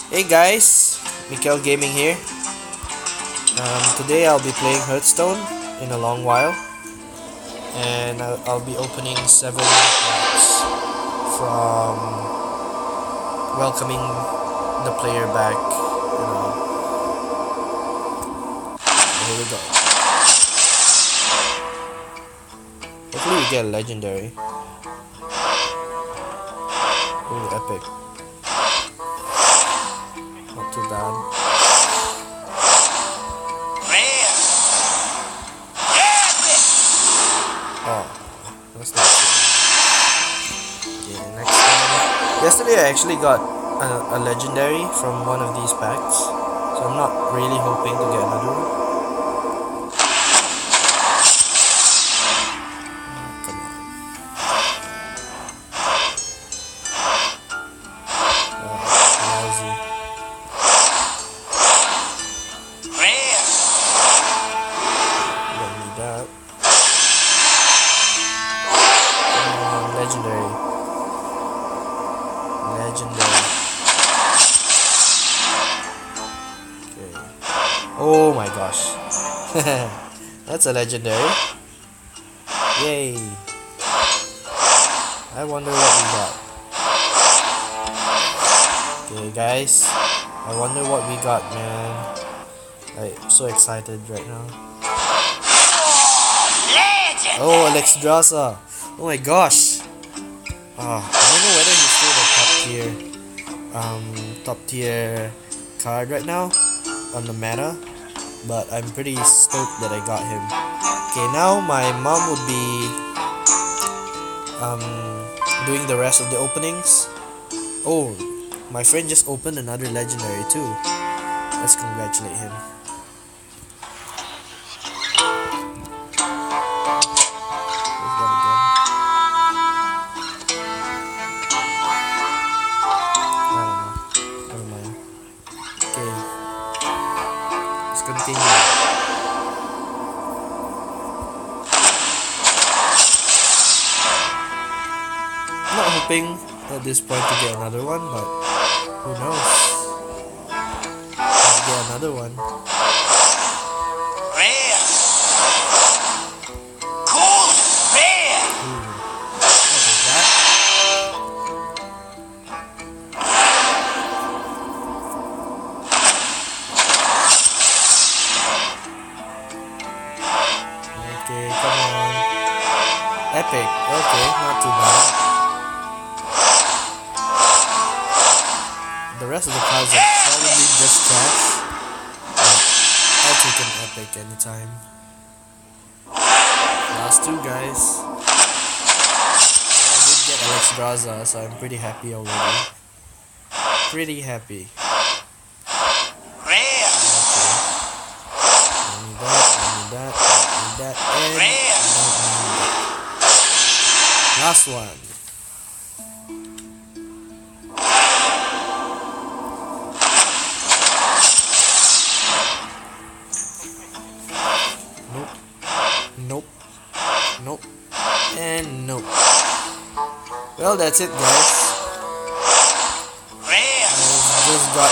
Hey guys, Mikkel Gaming here. Today I'll be playing Hearthstone in a long while, and I'll be opening 7 packs from welcoming the player back. Here we go. Hopefully we get a legendary. Ooh, epic. Not too bad. Oh, that's not good. Okay, next one. Yesterday I actually got a legendary from one of these packs, so I'm not really hoping to get another one. Come on. Lousy. Don't need that. Legendary. Okay. Oh my gosh. That's a legendary. Yay. I wonder what we got. Okay guys. I wonder what we got, man. I'm so excited right now. Oh, Alexstrasza. Oh my gosh. I don't know whether he's still the top tier card right now on the meta, but I'm pretty stoked that I got him. Okay, now my mom would be doing the rest of the openings. Oh, my friend just opened another legendary too. Let's congratulate him. Continue. I'm not hoping at this point to get another one, but who knows? Let's get another one. Okay, come on. Epic. Okay, not too bad. The rest of the cards are probably just trash, but I'll take an epic anytime. Last two guys. I did get Alexstrasza, so I'm pretty happy already. Pretty happy. That and last one. Nope, and nope. Well, that's it guys. I just got